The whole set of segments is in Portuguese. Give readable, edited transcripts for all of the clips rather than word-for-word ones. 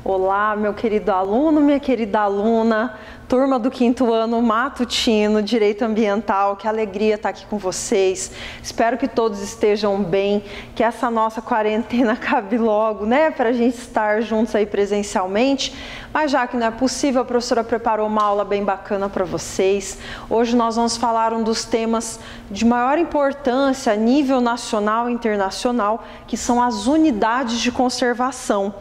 Olá, meu querido aluno, minha querida aluna, turma do 5º ano matutino, Direito Ambiental, que alegria estar aqui com vocês. Espero que todos estejam bem, que essa nossa quarentena acabe logo, né, para a gente estar juntos aí presencialmente. Mas já que não é possível, a professora preparou uma aula bem bacana para vocês. Hoje nós vamos falar um dos temas de maior importância a nível nacional e internacional, que são as unidades de conservação.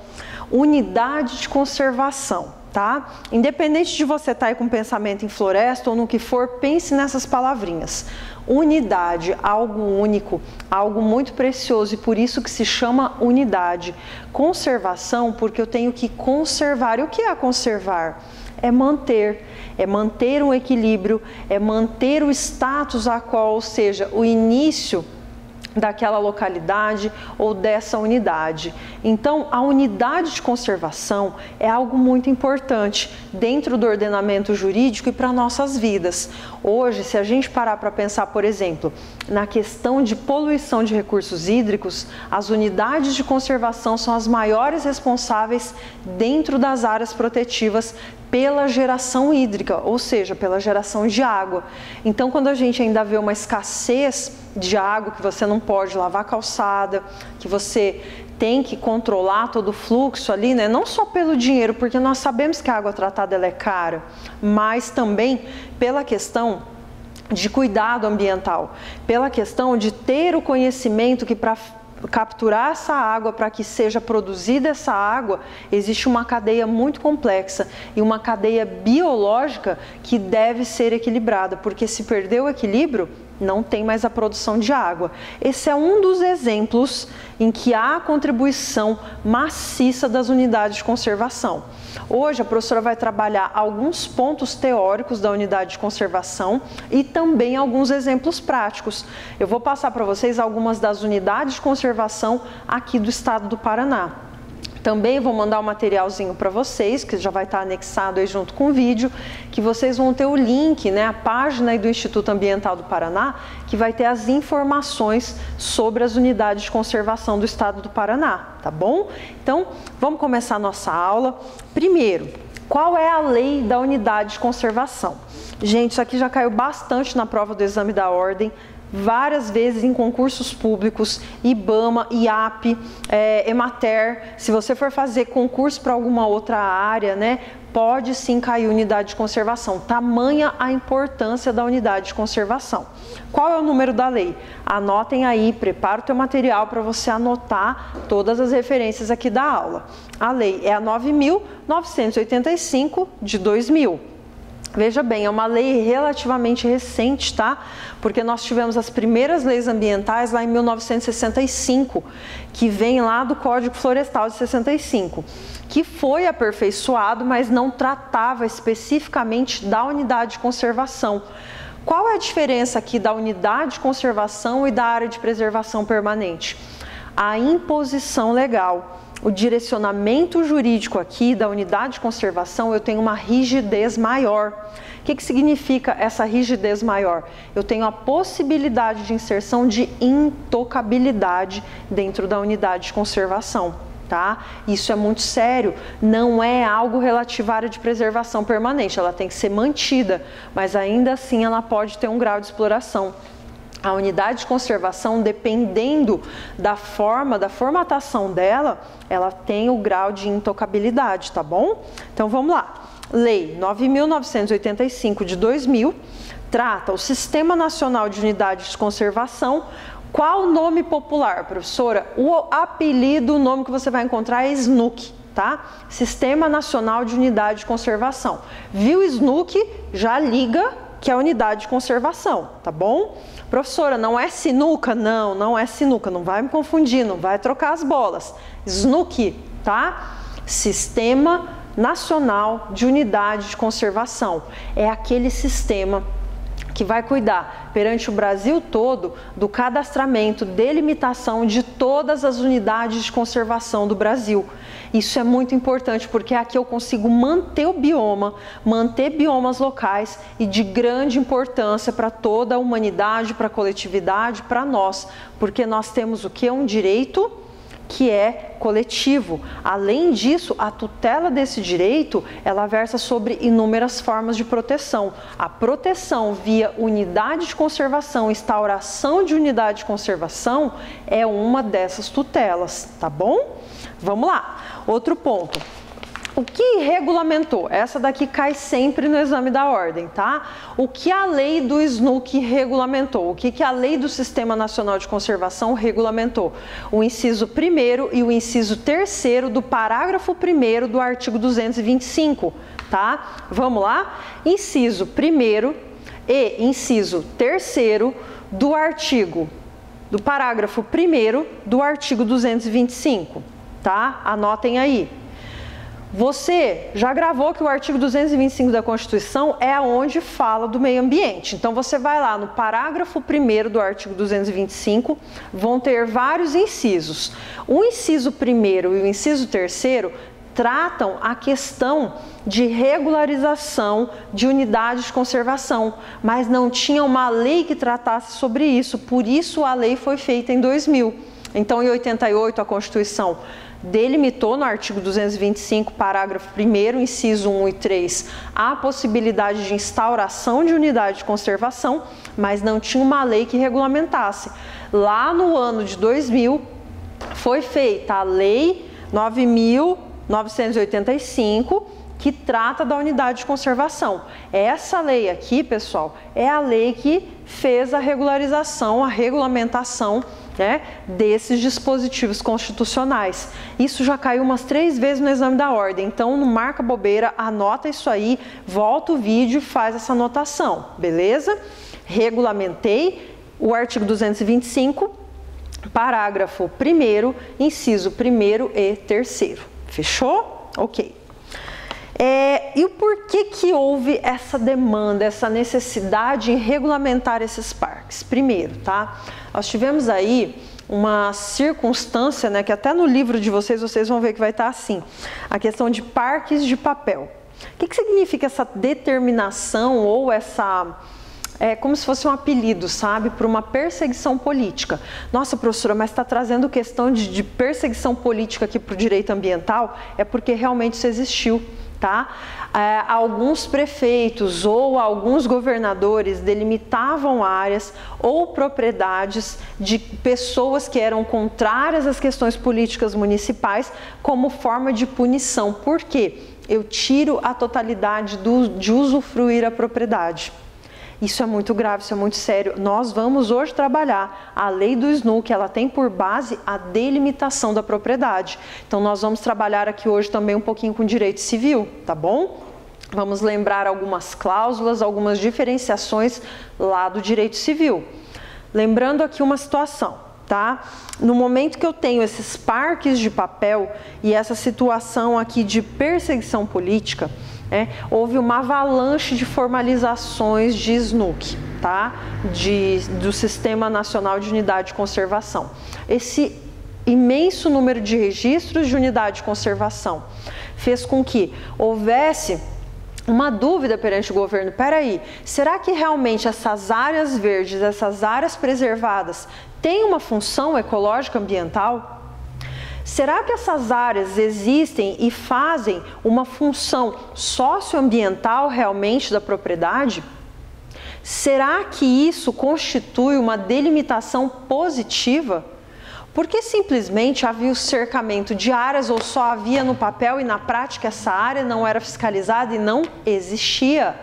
Unidade de conservação, tá? Independente de você estar aí com pensamento em floresta ou no que for, pense nessas palavrinhas. Unidade, algo único, algo muito precioso e por isso que se chama unidade. Conservação, porque eu tenho que conservar. E o que é conservar? É manter um equilíbrio, é manter o status a qual, ou seja, o início daquela localidade ou dessa unidade. Então, a unidade de conservação é algo muito importante dentro do ordenamento jurídico e para nossas vidas. Hoje, se a gente parar para pensar, por exemplo, na questão de poluição de recursos hídricos, as unidades de conservação são as maiores responsáveis dentro das áreas protetivas pela geração hídrica, ou seja, pela geração de água. Então, quando a gente ainda vê uma escassez de água, que você não pode lavar a calçada, que você tem que controlar todo o fluxo ali, né? Não só pelo dinheiro, porque nós sabemos que a água tratada ela é cara, mas também pela questão de cuidado ambiental, pela questão de ter o conhecimento que para capturar essa água, para que seja produzida essa água, existe uma cadeia muito complexa e uma cadeia biológica que deve ser equilibrada, porque se perder o equilíbrio, não tem mais a produção de água. Esse é um dos exemplos em que há a contribuição maciça das unidades de conservação. Hoje a professora vai trabalhar alguns pontos teóricos da unidade de conservação e também alguns exemplos práticos. Eu vou passar para vocês algumas das unidades de conservação aqui do estado do Paraná. Também vou mandar um materialzinho para vocês, que já vai estar anexado aí junto com o vídeo, que vocês vão ter o link, né, a página aí do Instituto Ambiental do Paraná, que vai ter as informações sobre as unidades de conservação do estado do Paraná, tá bom? Então, vamos começar a nossa aula. Primeiro, qual é a lei da unidade de conservação? Gente, isso aqui já caiu bastante na prova do exame da ordem, várias vezes em concursos públicos, IBAMA, IAP, Emater. Se você for fazer concurso para alguma outra área, né, pode sim cair unidade de conservação. Tamanha a importância da unidade de conservação. Qual é o número da lei? Anotem aí, prepara o teu material para você anotar todas as referências aqui da aula. A lei é a 9.985 de 2000. Veja bem, é uma lei relativamente recente, tá? Porque nós tivemos as primeiras leis ambientais lá em 1965, que vem lá do Código Florestal de 65, que foi aperfeiçoado, mas não tratava especificamente da unidade de conservação. Qual é a diferença aqui da unidade de conservação e da área de preservação permanente? A imposição legal. O direcionamento jurídico aqui da unidade de conservação, eu tenho uma rigidez maior. O que significa essa rigidez maior? Eu tenho a possibilidade de inserção de intocabilidade dentro da unidade de conservação, tá? Isso é muito sério, não é algo relativo à área de preservação permanente, ela tem que ser mantida, mas ainda assim ela pode ter um grau de exploração. A unidade de conservação, dependendo da formatação dela, ela tem o grau de intocabilidade, tá bom? Então vamos lá. Lei 9.985 de 2000 trata o Sistema Nacional de Unidades de Conservação. Qual o nome popular, professora? O apelido, o nome que você vai encontrar é SNUC, tá? Sistema Nacional de Unidade de Conservação. Viu SNUC? Já liga que é a unidade de conservação, tá bom? Professora, não é sinuca? Não, não é sinuca, não vai me confundir, não vai trocar as bolas. SNUC, tá? Sistema Nacional de Unidade de Conservação. É aquele sistema que vai cuidar perante o Brasil todo do cadastramento, delimitação de todas as unidades de conservação do Brasil. Isso é muito importante porque aqui eu consigo manter o bioma, manter biomas locais e de grande importância para toda a humanidade, para a coletividade, para nós, porque nós temos o que? Um direito que é coletivo. Além disso, a tutela desse direito, ela versa sobre inúmeras formas de proteção. A proteção via unidade de conservação, instauração de unidade de conservação é uma dessas tutelas, tá bom? Vamos lá. Outro ponto. O que regulamentou? Essa daqui cai sempre no exame da ordem, tá? O que a lei do SNUC regulamentou? O que a lei do Sistema Nacional de Conservação regulamentou? O inciso 1º e o inciso 3º do parágrafo 1º do artigo 225, tá? Vamos lá? Inciso 1º e inciso 3º do parágrafo 1º do artigo 225, tá? Anotem aí. Você já gravou que o artigo 225 da Constituição é onde fala do meio ambiente. Então, você vai lá no parágrafo 1º do artigo 225, vão ter vários incisos. O inciso 1º e o inciso 3º tratam a questão de regularização de unidades de conservação, mas não tinha uma lei que tratasse sobre isso, por isso a lei foi feita em 2000. Então, em 88, a Constituição delimitou no artigo 225, parágrafo 1º, inciso 1 e 3, a possibilidade de instauração de unidade de conservação, mas não tinha uma lei que regulamentasse. Lá no ano de 2000, foi feita a Lei 9.985, que trata da unidade de conservação. Essa lei aqui, pessoal, é a lei que fez a regularização, a regulamentação, né, desses dispositivos constitucionais. Isso já caiu umas 3 vezes no exame da ordem, então não marca bobeira, anota isso aí, volta o vídeo e faz essa anotação, beleza? Regulamentei o artigo 225, parágrafo 1º, inciso 1º e 3º. Fechou? Ok. E o porquê que houve essa demanda, essa necessidade em regulamentar esses parques? Primeiro, tá? Nós tivemos aí uma circunstância, né, que até no livro de vocês vão ver que vai estar assim, a questão de parques de papel. O que significa essa determinação ou essa... como se fosse um apelido, sabe? Para uma perseguição política. Nossa, professora, mas está trazendo questão de perseguição política aqui para o direito ambiental? É porque realmente isso existiu, tá? Alguns prefeitos ou alguns governadores delimitavam áreas ou propriedades de pessoas que eram contrárias às questões políticas municipais como forma de punição. Por quê? Eu tiro a totalidade de usufruir a propriedade. Isso é muito grave, isso é muito sério. Nós vamos hoje trabalhar a lei do SNUC, ela tem por base a delimitação da propriedade. Então, nós vamos trabalhar aqui hoje também um pouquinho com direito civil, tá bom? Vamos lembrar algumas cláusulas, algumas diferenciações lá do direito civil. Lembrando aqui uma situação, tá? No momento que eu tenho esses parques de papel e essa situação aqui de perseguição política, houve uma avalanche de formalizações de SNUC, tá? Do Sistema Nacional de Unidade de Conservação. Esse imenso número de registros de unidade de conservação fez com que houvesse uma dúvida perante o governo. Peraí, será que realmente essas áreas verdes, essas áreas preservadas têm uma função ecológica ambiental? Será que essas áreas existem e fazem uma função socioambiental realmente da propriedade? Será que isso constitui uma delimitação positiva? Porque simplesmente havia o cercamento de áreas ou só havia no papel e na prática essa área não era fiscalizada e não existia?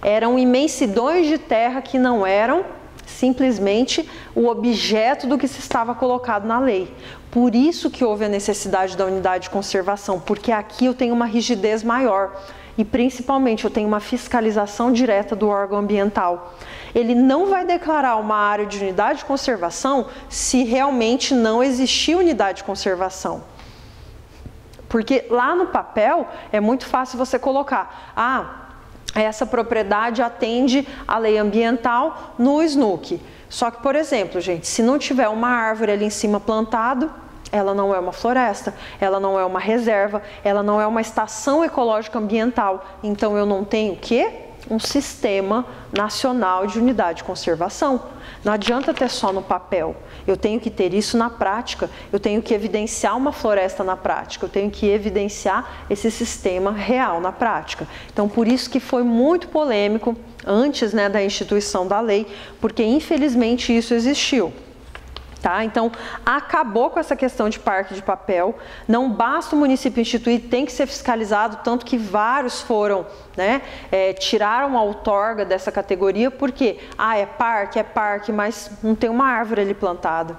Eram imensidões de terra que não eram simplesmente o objeto do que se estava colocado na lei. Por isso que houve a necessidade da unidade de conservação, porque aqui eu tenho uma rigidez maior e principalmente eu tenho uma fiscalização direta do órgão ambiental. Ele não vai declarar uma área de unidade de conservação se realmente não existir unidade de conservação. Porque lá no papel é muito fácil você colocar, essa propriedade atende à lei ambiental no SNUC. Só que, por exemplo, gente, se não tiver uma árvore ali em cima plantado, ela não é uma floresta, ela não é uma reserva, ela não é uma estação ecológica ambiental. Então, eu não tenho o quê? um sistema nacional de unidade de conservação. Não adianta ter só no papel, eu tenho que ter isso na prática, eu tenho que evidenciar uma floresta na prática, eu tenho que evidenciar esse sistema real na prática. Então, por isso que foi muito polêmico antes, né, da instituição da lei, porque infelizmente isso existiu. Tá? Então, acabou com essa questão de parque de papel, não basta o município instituir, tem que ser fiscalizado, tanto que vários foram, né, tiraram a outorga dessa categoria, porque, é parque, mas não tem uma árvore ali plantada,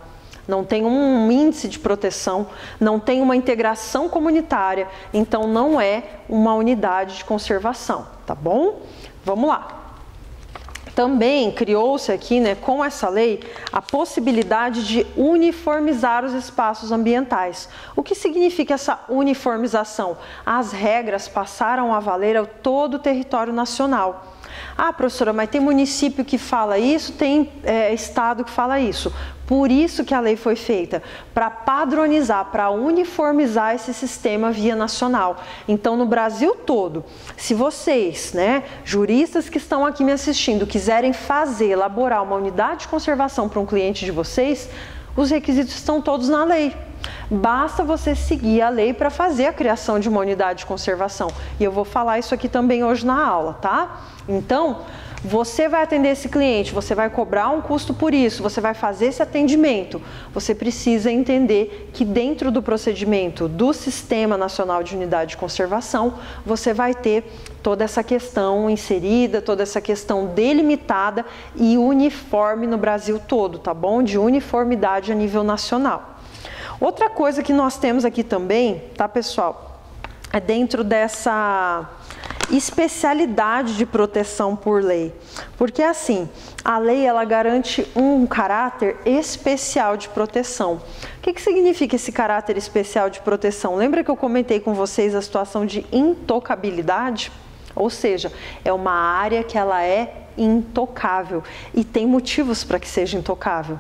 não tem um índice de proteção, não tem uma integração comunitária, então não é uma unidade de conservação, tá bom? Vamos lá. Também criou-se aqui, né, com essa lei, a possibilidade de uniformizar os espaços ambientais. O que significa essa uniformização? As regras passaram a valer a todo o território nacional. Ah, professora, mas tem município que fala isso, tem estado que fala isso. Por isso que a lei foi feita, para padronizar, para uniformizar esse sistema via nacional. Então, no Brasil todo, se vocês, né, juristas que estão aqui me assistindo, quiserem elaborar uma unidade de conservação para um cliente de vocês, os requisitos estão todos na lei. Basta você seguir a lei para fazer a criação de uma unidade de conservação. E eu vou falar isso aqui também hoje na aula, tá? Então, você vai atender esse cliente, você vai cobrar um custo por isso, você vai fazer esse atendimento. Você precisa entender que dentro do procedimento do Sistema Nacional de Unidade de Conservação, você vai ter toda essa questão inserida, toda essa questão delimitada e uniforme no Brasil todo, tá bom? De uniformidade a nível nacional. Outra coisa que nós temos aqui também, tá, pessoal, é dentro dessa especialidade de proteção por lei. Porque assim, a lei ela garante um caráter especial de proteção. O que significa esse caráter especial de proteção? Lembra que eu comentei com vocês a situação de intocabilidade? Ou seja, é uma área que ela é intocável e tem motivos para que seja intocável.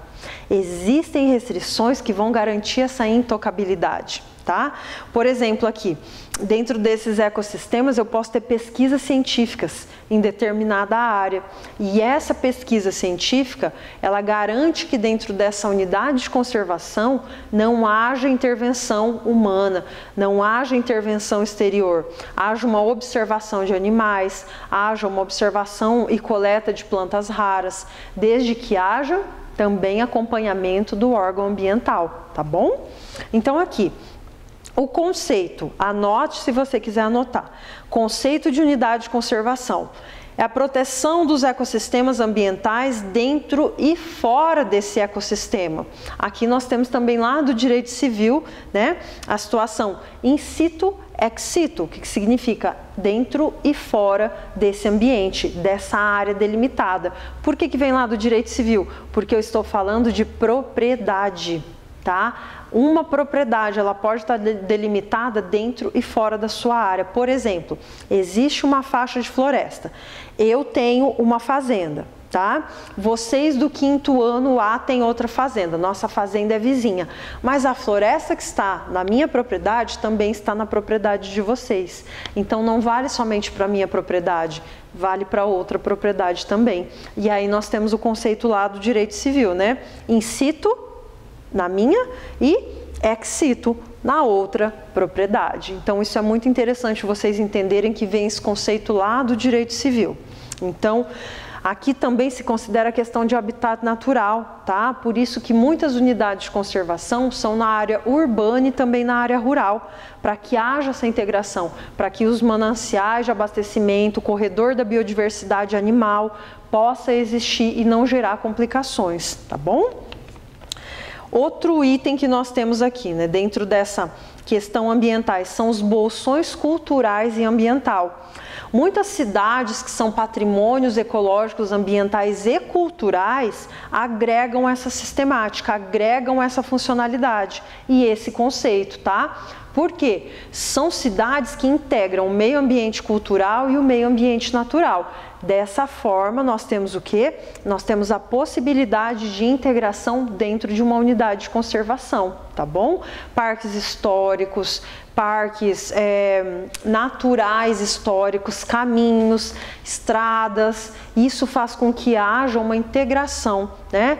Existem restrições que vão garantir essa intocabilidade, tá? Por exemplo, aqui, dentro desses ecossistemas eu posso ter pesquisas científicas em determinada área e essa pesquisa científica, ela garante que dentro dessa unidade de conservação não haja intervenção humana, não haja intervenção exterior, haja uma observação de animais, haja uma observação e coleta de plantas raras, desde que haja também acompanhamento do órgão ambiental, tá bom? Então aqui, o conceito, anote se você quiser anotar, conceito de unidade de conservação é a proteção dos ecossistemas ambientais dentro e fora desse ecossistema. Aqui nós temos também lá do direito civil, né, a situação in situ, ex situ, que significa dentro e fora desse ambiente, dessa área delimitada. Por que vem lá do direito civil? Porque eu estou falando de propriedade, tá? Uma propriedade, ela pode estar delimitada dentro e fora da sua área. Por exemplo, existe uma faixa de floresta. Eu tenho uma fazenda, tá? Vocês do 5º ano A têm outra fazenda. Nossa fazenda é vizinha. Mas a floresta que está na minha propriedade também está na propriedade de vocês. Então, não vale somente para a minha propriedade, vale para outra propriedade também. E aí nós temos o conceito lá do direito civil, né? In situ, na minha, e ex situ, na outra propriedade. Então, isso é muito interessante vocês entenderem que vem esse conceito lá do direito civil. Então, aqui também se considera a questão de habitat natural, tá? Por isso que muitas unidades de conservação são na área urbana e também na área rural, para que haja essa integração, para que os mananciais de abastecimento, o corredor da biodiversidade animal possa existir e não gerar complicações, tá bom? Outro item que nós temos aqui, né, dentro dessa questão ambientais, são os bolsões culturais e ambiental. Muitas cidades que são patrimônios ecológicos, ambientais e culturais agregam essa sistemática, agregam essa funcionalidade e esse conceito, tá? Por quê? São cidades que integram o meio ambiente cultural e o meio ambiente natural. Dessa forma, nós temos o quê? Nós temos a possibilidade de integração dentro de uma unidade de conservação, tá bom? Parques históricos, parques naturais históricos, caminhos, estradas, isso faz com que haja uma integração, né?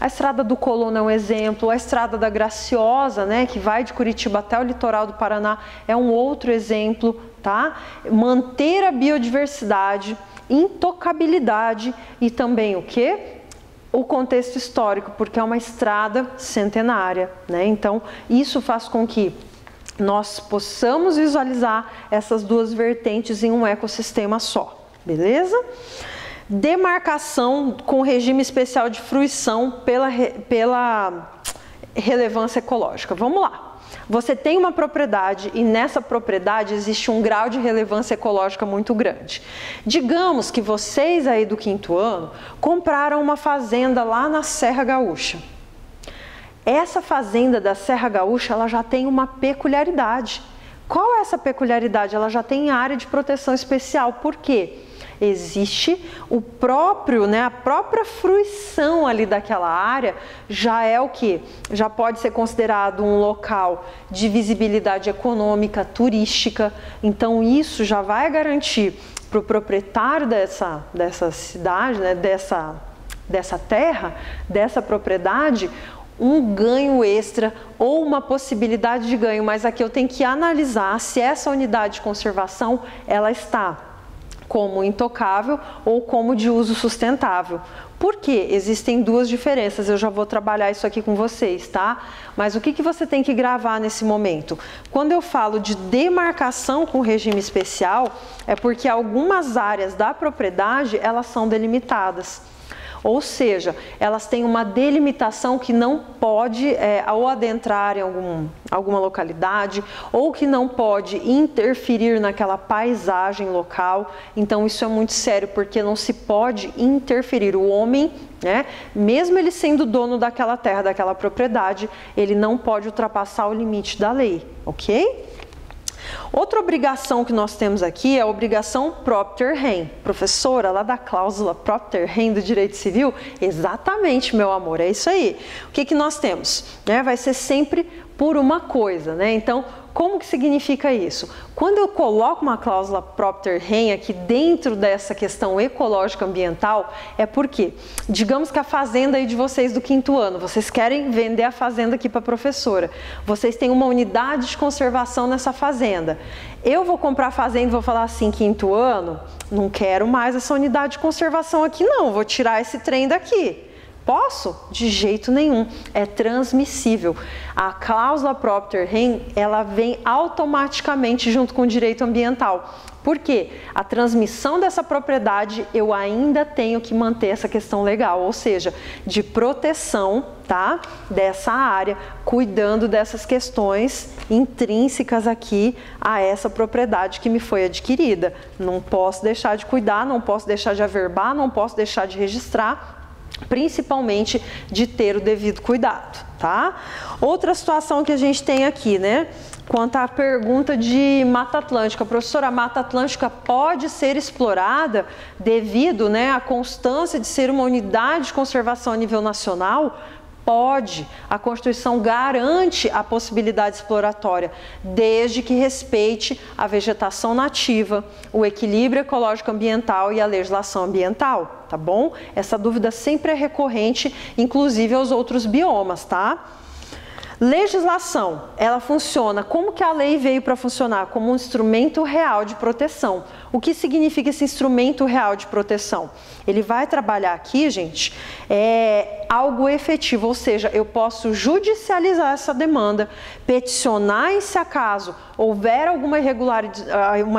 A Estrada do Colono é um exemplo, a Estrada da Graciosa, né, que vai de Curitiba até o litoral do Paraná, é um outro exemplo, tá? Manter a biodiversidade, intocabilidade e também o quê? O contexto histórico, porque é uma estrada centenária, né? Então, isso faz com que nós possamos visualizar essas duas vertentes em um ecossistema só, beleza? Demarcação com regime especial de fruição pela relevância ecológica. Vamos lá. Você tem uma propriedade e nessa propriedade existe um grau de relevância ecológica muito grande. Digamos que vocês aí do 5º ano compraram uma fazenda lá na Serra Gaúcha. Essa fazenda da Serra Gaúcha, ela já tem uma peculiaridade. Qual é essa peculiaridade? Ela já tem área de proteção especial. Por quê? Existe o próprio, né, a própria fruição ali daquela área já é o que? Já pode ser considerado um local de visibilidade econômica, turística. Então isso já vai garantir para o proprietário dessa cidade, né, dessa terra, dessa propriedade, um ganho extra ou uma possibilidade de ganho. Mas aqui eu tenho que analisar se essa unidade de conservação ela está como intocável ou como de uso sustentável. Por quê? Existem duas diferenças, eu já vou trabalhar isso aqui com vocês, tá? Mas o que você tem que gravar nesse momento? Quando eu falo de demarcação com regime especial, é porque algumas áreas da propriedade, elas são delimitadas. Ou seja, elas têm uma delimitação que não pode ou adentrar em alguma localidade, ou que não pode interferir naquela paisagem local. Então isso é muito sério, porque não se pode interferir. O homem, né, mesmo ele sendo dono daquela terra, daquela propriedade, ele não pode ultrapassar o limite da lei, ok? Outra obrigação que nós temos aqui é a obrigação propter rem. Professora, lá da cláusula propter rem do direito civil? Exatamente, meu amor, é isso aí. O que nós temos? Vai ser sempre por uma coisa, né? Então, como que significa isso? Quando eu coloco uma cláusula propter rem aqui dentro dessa questão ecológica ambiental, é porque, digamos que a fazenda aí de vocês do 5º ano, vocês querem vender a fazenda aqui para a professora, vocês têm uma unidade de conservação nessa fazenda. Eu vou comprar a fazenda e vou falar assim, 5º ano, não quero mais essa unidade de conservação aqui não, vou tirar esse trem daqui. Posso? De jeito nenhum. É transmissível. A cláusula propter rem, ela vem automaticamente junto com o direito ambiental. Por quê? A transmissão dessa propriedade, eu ainda tenho que manter essa questão legal, ou seja, de proteção, tá, dessa área, cuidando dessas questões intrínsecas aqui a essa propriedade que me foi adquirida. Não posso deixar de cuidar, não posso deixar de averbar, não posso deixar de registrar, principalmente de ter o devido cuidado, tá? Outra situação que a gente tem aqui, né? Quanto à pergunta de Mata Atlântica, professora, a Mata Atlântica pode ser explorada devido, né, à constância de ser uma unidade de conservação a nível nacional? Pode. A Constituição garante a possibilidade exploratória, desde que respeite a vegetação nativa, o equilíbrio ecológico ambiental e a legislação ambiental, tá bom? Essa dúvida sempre é recorrente, inclusive aos outros biomas, tá? Legislação, ela funciona, como que a lei veio para funcionar? Como um instrumento real de proteção. O que significa esse instrumento real de proteção? Ele vai trabalhar aqui, gente, algo efetivo, ou seja, eu posso judicializar essa demanda, peticionar e se acaso houver alguma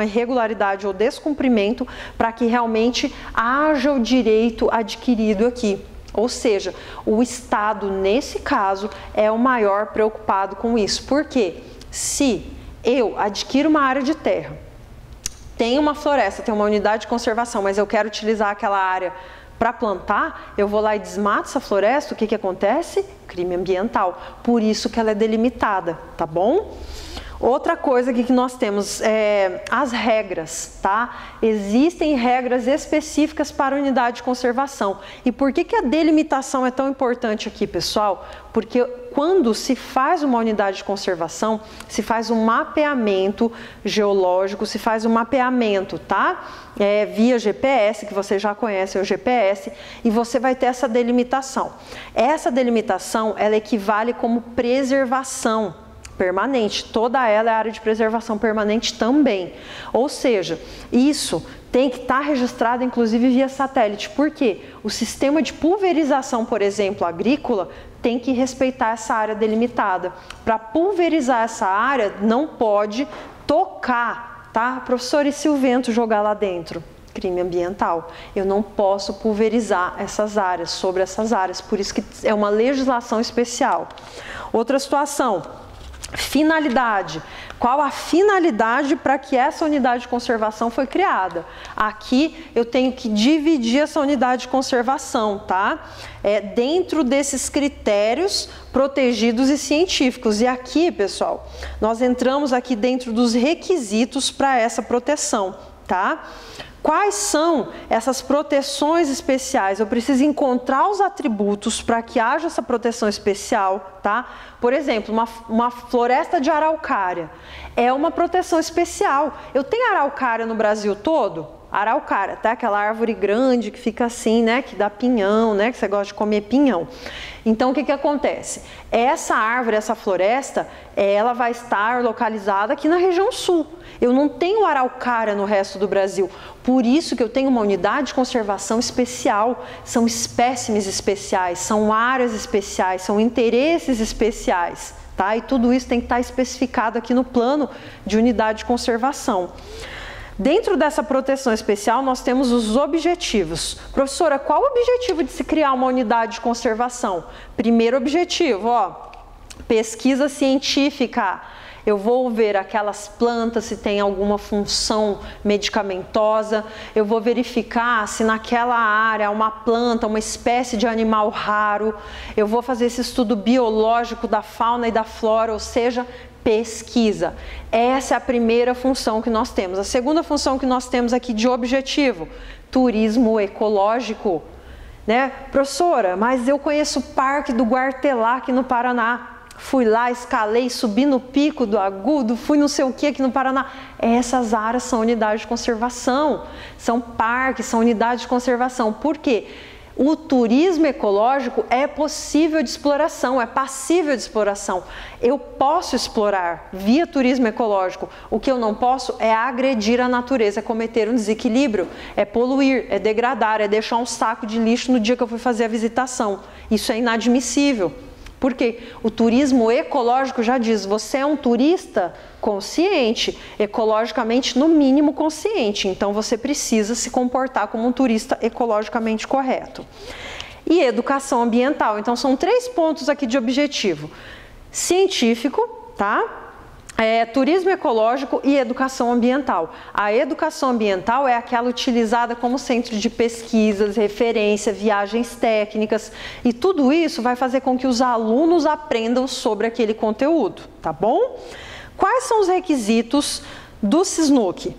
irregularidade ou descumprimento, para que realmente haja o direito adquirido aqui. Ou seja, o Estado, nesse caso, é o maior preocupado com isso. Por quê? Se eu adquiro uma área de terra, tenho uma floresta, tenho uma unidade de conservação, mas eu quero utilizar aquela área para plantar, eu vou lá e desmato essa floresta, o que acontece? Crime ambiental. Por isso que ela é delimitada, tá bom? Outra coisa aqui que nós temos é as regras, tá? Existem regras específicas para a unidade de conservação. E por que a delimitação é tão importante aqui, pessoal? Porque quando se faz uma unidade de conservação, se faz um mapeamento geológico, se faz um mapeamento, tá? Via GPS, que você já conhece o GPS, e você vai ter essa delimitação. Essa delimitação, ela equivale como preservação permanente, toda ela é área de preservação permanente também. Ou seja, isso tem que estar registrado inclusive via satélite. Por quê? O sistema de pulverização, por exemplo, agrícola, tem que respeitar essa área delimitada. Para pulverizar essa área, não pode tocar, tá? Professor, e se o vento jogar lá dentro? Crime ambiental. Eu não posso pulverizar essas áreas, sobre essas áreas, por isso que é uma legislação especial. Outra situação, finalidade. Qual a finalidade para que essa unidade de conservação foi criada? Aqui eu tenho que dividir essa unidade de conservação, tá? Dentro desses critérios protegidos e científicos. E aqui, pessoal, nós entramos aqui dentro dos requisitos para essa proteção, tá? Quais são essas proteções especiais? Eu preciso encontrar os atributos para que haja essa proteção especial, tá? Por exemplo, uma floresta de araucária é uma proteção especial. Eu tenho araucária no Brasil todo? Araucária, tá? Aquela árvore grande que fica assim, né? Que dá pinhão, né? Que você gosta de comer pinhão. Então, o que acontece? Essa árvore, essa floresta, ela vai estar localizada aqui na região sul. Eu não tenho araucária no resto do Brasil. Por isso que eu tenho uma unidade de conservação especial. São espécimes especiais, são áreas especiais, são interesses especiais, tá? E tudo isso tem que estar especificado aqui no plano de unidade de conservação. Dentro dessa proteção especial, nós temos os objetivos. Professora, qual o objetivo de se criar uma unidade de conservação? Primeiro objetivo, ó, pesquisa científica. Eu vou ver aquelas plantas se tem alguma função medicamentosa, eu vou verificar se naquela área há uma planta, uma espécie de animal raro, eu vou fazer esse estudo biológico da fauna e da flora, ou seja, pesquisa. Essa é a primeira função que nós temos. A segunda função que nós temos aqui de objetivo, turismo ecológico. Né? Professora, mas eu conheço o Parque do Guartelá aqui no Paraná. Fui lá, escalei, subi no Pico do Agudo, fui não sei o que aqui no Paraná. Essas áreas são unidades de conservação, são parques, são unidades de conservação. Por quê? O turismo ecológico é possível de exploração, é passível de exploração. Eu posso explorar via turismo ecológico. O que eu não posso é agredir a natureza, é cometer um desequilíbrio, é poluir, é degradar, é deixar um saco de lixo no dia que eu fui fazer a visitação. Isso é inadmissível. Porque o turismo ecológico já diz, você é um turista consciente, ecologicamente no mínimo consciente, então você precisa se comportar como um turista ecologicamente correto. E educação ambiental, então são 3 pontos aqui de objetivo. Científico, tá? Turismo ecológico e educação ambiental. A educação ambiental é aquela utilizada como centro de pesquisas, referência, viagens técnicas, e tudo isso vai fazer com que os alunos aprendam sobre aquele conteúdo, tá bom? Quais são os requisitos do SNUC,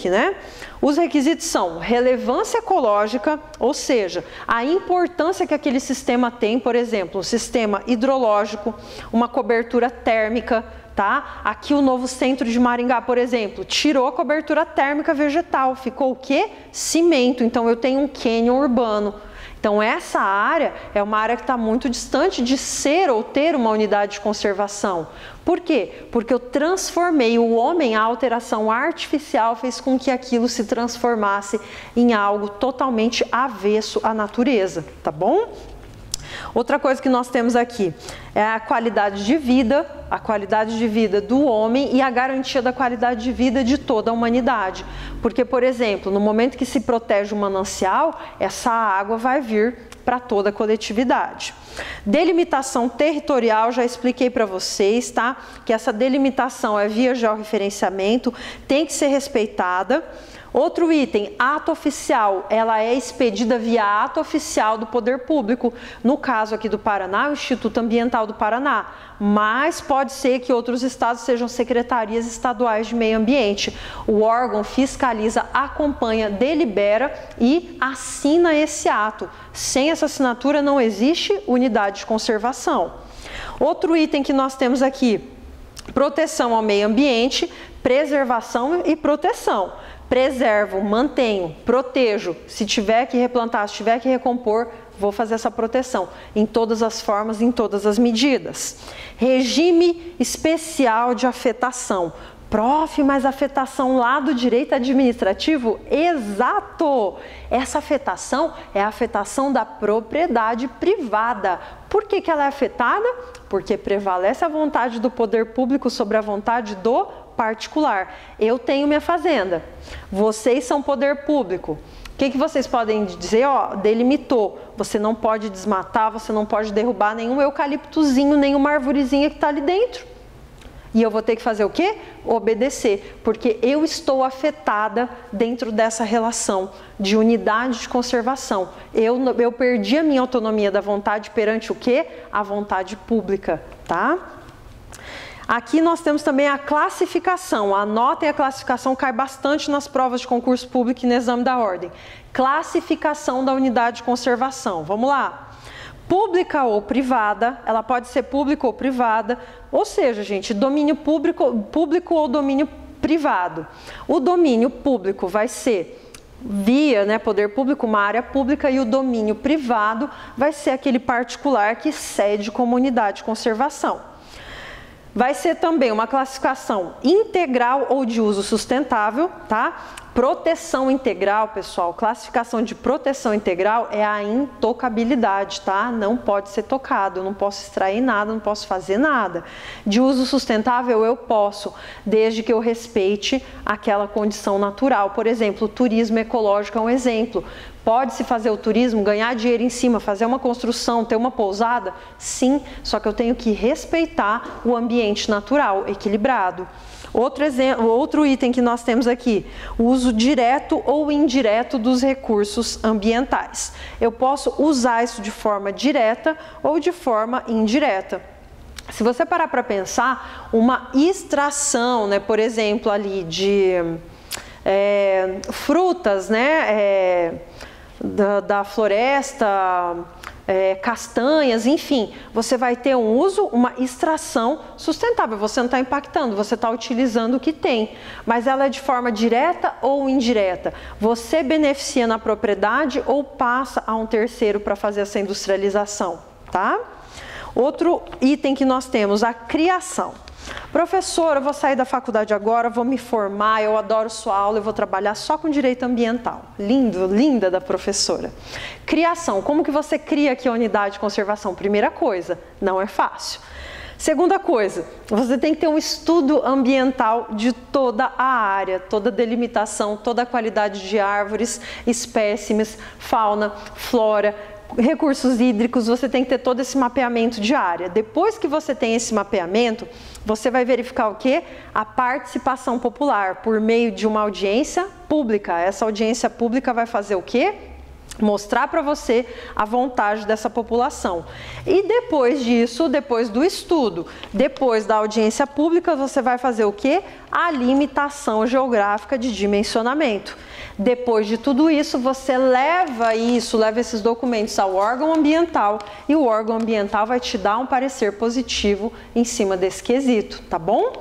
né? Os requisitos são relevância ecológica, ou seja, a importância que aquele sistema tem, por exemplo, um sistema hidrológico, uma cobertura térmica, tá? Aqui o novo centro de Maringá, por exemplo, tirou a cobertura térmica vegetal, ficou o quê? Cimento, então eu tenho um cânion urbano. Então essa área é uma área que está muito distante de ser ou ter uma unidade de conservação. Por quê? Porque eu transformei o homem, a alteração artificial fez com que aquilo se transformasse em algo totalmente avesso à natureza, tá bom? Outra coisa que nós temos aqui é a qualidade de vida do homem e a garantia da qualidade de vida de toda a humanidade. Porque, por exemplo, no momento que se protege o manancial, essa água vai vir para toda a coletividade. Delimitação territorial, já expliquei para vocês, tá? Que essa delimitação é via georreferenciamento, tem que ser respeitada. Outro item, ato oficial, ela é expedida via ato oficial do poder público. No caso aqui do Paraná, o Instituto Ambiental do Paraná, mas pode ser que outros estados sejam secretarias estaduais de meio ambiente. O órgão fiscaliza, acompanha, delibera e assina esse ato. Sem essa assinatura não existe unidade de conservação. Outro item que nós temos aqui, proteção ao meio ambiente, preservação e proteção. Preservo, mantenho, protejo. Se tiver que replantar, se tiver que recompor, vou fazer essa proteção em todas as formas, em todas as medidas. Regime especial de afetação. Prof, mas afetação lá do direito administrativo? Exato! Essa afetação é a afetação da propriedade privada. Por que que ela é afetada? Porque prevalece a vontade do poder público sobre a vontade do particular. Eu tenho minha fazenda, vocês são poder público. O que vocês podem dizer? Ó, delimitou, você não pode desmatar, você não pode derrubar nenhum eucaliptozinho, nenhuma arvorezinha que está ali dentro. E eu vou ter que fazer o quê? Obedecer, porque eu estou afetada dentro dessa relação de unidade de conservação. Eu perdi a minha autonomia da vontade perante o quê? A vontade pública, tá? Aqui nós temos também a classificação. Anotem, a classificação cai bastante nas provas de concurso público e no exame da ordem. Classificação da unidade de conservação. Vamos lá. Pública ou privada, ela pode ser pública ou privada, ou seja, gente, domínio público ou domínio privado. O domínio público vai ser via, né, poder público, uma área pública, e o domínio privado vai ser aquele particular que cede como unidade de conservação. Vai ser também uma classificação integral ou de uso sustentável, tá? Proteção integral, pessoal, classificação de proteção integral é a intocabilidade, tá? Não pode ser tocado, eu não posso extrair nada, não posso fazer nada. De uso sustentável eu posso, desde que eu respeite aquela condição natural. Por exemplo, o turismo ecológico é um exemplo. Pode-se fazer o turismo, ganhar dinheiro em cima, fazer uma construção, ter uma pousada? Sim, só que eu tenho que respeitar o ambiente natural, equilibrado. Outro item que nós temos aqui, o uso direto ou indireto dos recursos ambientais. Eu posso usar isso de forma direta ou de forma indireta. Se você parar para pensar, uma extração, né, por exemplo, ali de frutas, né, da floresta, castanhas, enfim, você vai ter um uso, uma extração sustentável. Você não está impactando, você está utilizando o que tem, mas ela é de forma direta ou indireta. Você beneficia na propriedade ou passa a um terceiro para fazer essa industrialização, tá? Outro item que nós temos, a criação. Professora, eu vou sair da faculdade agora, vou me formar, eu adoro sua aula, eu vou trabalhar só com direito ambiental. Lindo, linda da professora. Criação, como que você cria aqui a unidade de conservação? Primeira coisa, não é fácil. Segunda coisa, você tem que ter um estudo ambiental de toda a área, toda a delimitação, toda a qualidade de árvores, espécimes, fauna, flora, recursos hídricos, você tem que ter todo esse mapeamento de área. Depois que você tem esse mapeamento, você vai verificar o quê? A participação popular por meio de uma audiência pública. Essa audiência pública vai fazer o quê? Mostrar para você a vontade dessa população. E depois disso, depois do estudo, depois da audiência pública, você vai fazer o quê? A limitação geográfica de dimensionamento. Depois de tudo isso, você leva esses documentos ao órgão ambiental e o órgão ambiental vai te dar um parecer positivo em cima desse quesito, tá bom?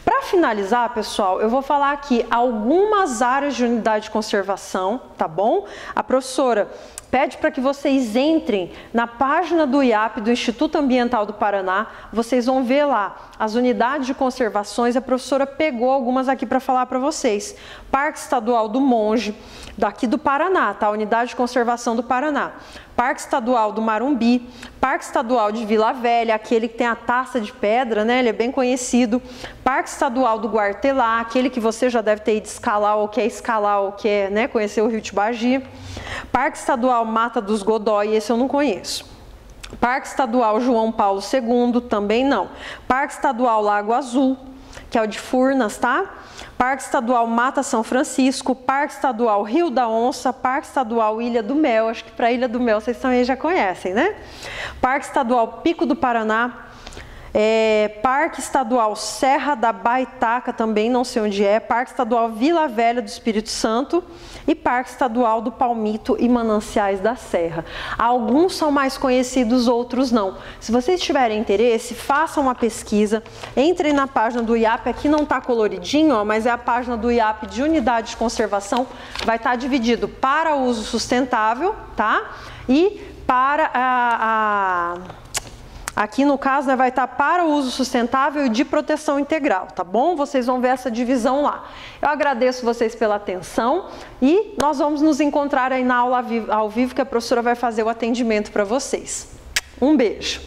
Para finalizar, pessoal, eu vou falar aqui algumas áreas de unidade de conservação, tá bom? A professora pede para que vocês entrem na página do IAP, do Instituto Ambiental do Paraná, vocês vão ver lá as unidades de conservações, a professora pegou algumas aqui para falar para vocês. Parque Estadual do Monge, daqui do Paraná, tá? Unidade de Conservação do Paraná. Parque Estadual do Marumbi, Parque Estadual de Vila Velha, aquele que tem a taça de pedra, né? Ele é bem conhecido. Parque Estadual do Guartelá, aquele que você já deve ter ido escalar ou quer, né, conhecer o Rio Tibagi. Parque Estadual Mata dos Godói, esse eu não conheço. Parque Estadual João Paulo II, também não. Parque Estadual Lago Azul, que é o de Furnas, tá? Parque Estadual Mata São Francisco, Parque Estadual Rio da Onça, Parque Estadual Ilha do Mel, acho que para Ilha do Mel vocês também já conhecem, né? Parque Estadual Pico do Paraná, Parque Estadual Serra da Baitaca, também não sei onde é, Parque Estadual Vila Velha do Espírito Santo e Parque Estadual do Palmito e Mananciais da Serra. Alguns são mais conhecidos, outros não. Se vocês tiverem interesse, façam uma pesquisa, entrem na página do IAP, aqui não está coloridinho, ó, mas é a página do IAP de unidade de conservação, vai estar dividido para uso sustentável, tá? E para aqui no caso, né, vai estar para uso sustentável e de proteção integral, tá bom? Vocês vão ver essa divisão lá. Eu agradeço vocês pela atenção e nós vamos nos encontrar aí na aula ao vivo que a professora vai fazer o atendimento para vocês. Um beijo!